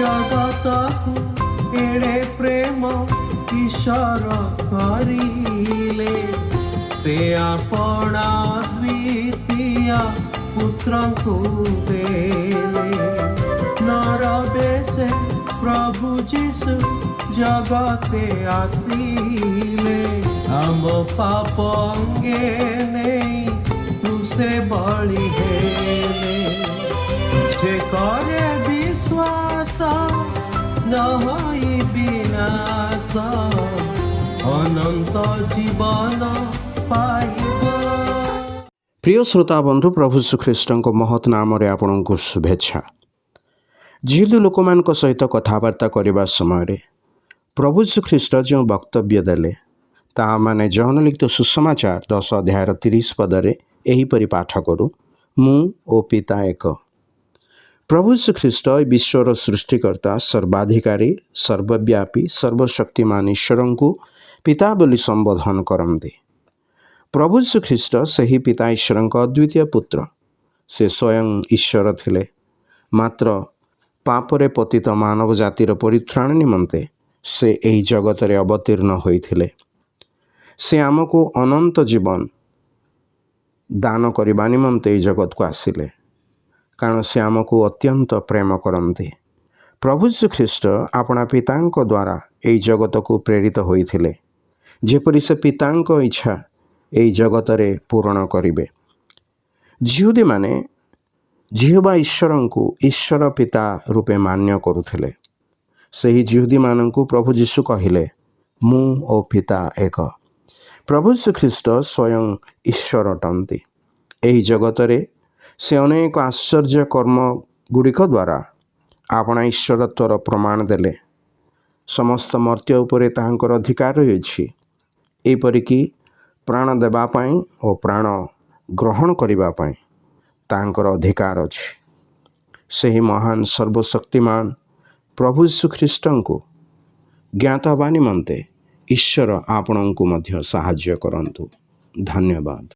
ଜଗତକୁ ଏଡ଼େ ପ୍ରେମ ଈଶ୍ୱର କରିଲେ, ସେ ଆପଣା ଦ୍ୱିତୀୟ ପୁତ୍ରଙ୍କୁ ଦେଲେ। ନର ବେଶେ ପ୍ରଭୁ ଯୀଶୁ ଜଗତେ ଆସିଲେ, ଆମ ପାପ ଅଙ୍ଗେ ନେଇ କ୍ରୁଶେ ବଳି ହେଲେ। ଯେ କରେ ବିଶ୍ୱାସ ନ ହୋଇ ବିନାଶ, ଅନନ୍ତ ଜୀବନ ପାଇବ। প্রিয় শ্রোতা বন্ধু, প্রভু শ্রীখ্ରୀଷ୍ଟଙ୍କ ମହତ୍ ନାମରେ ଆପଣଙ୍କୁ ଶୁଭେଚ୍ଛା। ଜିହୁଦୀ ଲୋକମାନଙ୍କ ସହିତ କଥାବାର୍ତ୍ତା କରିବା ସମୟରେ ପ୍ରଭୁ ଶ୍ରୀଖ୍ରୀଷ୍ଟ ଯେଉଁ ବକ୍ତବ୍ୟ ଦେଲେ, ତାହା ମାନେ ଜହନ ଲିଖିତ ସୁସମାଚାର 10 ଅଧ୍ୟାୟର 30 ପଦରେ ଏହିପରି ପାଠ କରୁ, ମୁଁ ଓ ପିତା ଏକ। ପ୍ରଭୁ ଶ୍ରୀଖ୍ରୀଷ୍ଟ ଏ ବିଶ୍ୱର ସୃଷ୍ଟିକର୍ତ୍ତା, ସର୍ବାଧିକାରୀ, ସର୍ବବ୍ୟାପୀ, ସର୍ବଶକ୍ତିମାନ ଈଶ୍ୱରଙ୍କୁ ପିତା ବୋଲି ସମ୍ବୋଧନ କରନ୍ତି। ପ୍ରଭୁ ଶ୍ରୀଖ୍ରୀଷ୍ଟ ସେହି ପିତା ଈଶ୍ୱରଙ୍କ ଅଦ୍ୱିତୀୟ ପୁତ୍ର। ସେ ସ୍ୱୟଂ ଈଶ୍ୱର ଥିଲେ, ମାତ୍ର ପାପରେ ପତିତ ମାନବ ଜାତିର ପରିତ୍ରାଣ ନିମନ୍ତେ ସେ ଏହି ଜଗତରେ ଅବତୀର୍ଣ୍ଣ ହୋଇଥିଲେ। ସେ ଆମକୁ ଅନନ୍ତ ଜୀବନ ଦାନ କରିବା ନିମନ୍ତେ ଏହି ଜଗତକୁ ଆସିଲେ, କାରଣ ସେ ଆମକୁ ଅତ୍ୟନ୍ତ ପ୍ରେମ କରନ୍ତି। ପ୍ରଭୁ ଶ୍ରୀଖ୍ରୀଷ୍ଟ ଆପଣା ପିତାଙ୍କ ଦ୍ୱାରା ଏହି ଜଗତକୁ ପ୍ରେରିତ ହୋଇଥିଲେ, ଯେପରି ସେ ପିତାଙ୍କ ଇଚ୍ଛା ଏହି ଜଗତରେ ପୂରଣ କରିବେ। ଜିହୁଦୀମାନେ ଜିହୋବା ଈଶ୍ୱରଙ୍କୁ ଈଶ୍ୱର ପିତା ରୂପେ ମାନ୍ୟ କରୁଥିଲେ। ସେହି ଜିହୁଦୀମାନଙ୍କୁ ପ୍ରଭୁ ଯୀଶୁ କହିଲେ, ମୁଁ ଓ ପିତା ଏକ। ପ୍ରଭୁ ଶ୍ରୀଖ୍ରୀଷ୍ଟ ସ୍ୱୟଂ ଈଶ୍ୱର ଅଟନ୍ତି। ଏହି ଜଗତରେ ସେ ଅନେକ ଆଶ୍ଚର୍ଯ୍ୟ କର୍ମ ଗୁଡ଼ିକ ଦ୍ୱାରା ଆପଣା ଈଶ୍ୱରତ୍ୱର ପ୍ରମାଣ ଦେଲେ। ସମସ୍ତ ମର୍ତ୍ତ୍ୟ ଉପରେ ତାହାଙ୍କର ଅଧିକାର ରହିଛି, ଏପରିକି ପ୍ରାଣ ଦେବା ପାଇଁ ଓ ପ୍ରାଣ ଗ୍ରହଣ କରିବା ପାଇଁ ତାହାଙ୍କର ଅଧିକାର ଅଛି। ସେହି ମହାନ ସର୍ବଶକ୍ତିମାନ ପ୍ରଭୁ ଶ୍ରୀଖ୍ରୀଷ୍ଟଙ୍କୁ ଜ୍ଞାତ ହେବା ନିମନ୍ତେ ଈଶ୍ୱର ଆପଣଙ୍କୁ ମଧ୍ୟ ସାହାଯ୍ୟ କରନ୍ତୁ। ଧନ୍ୟବାଦ।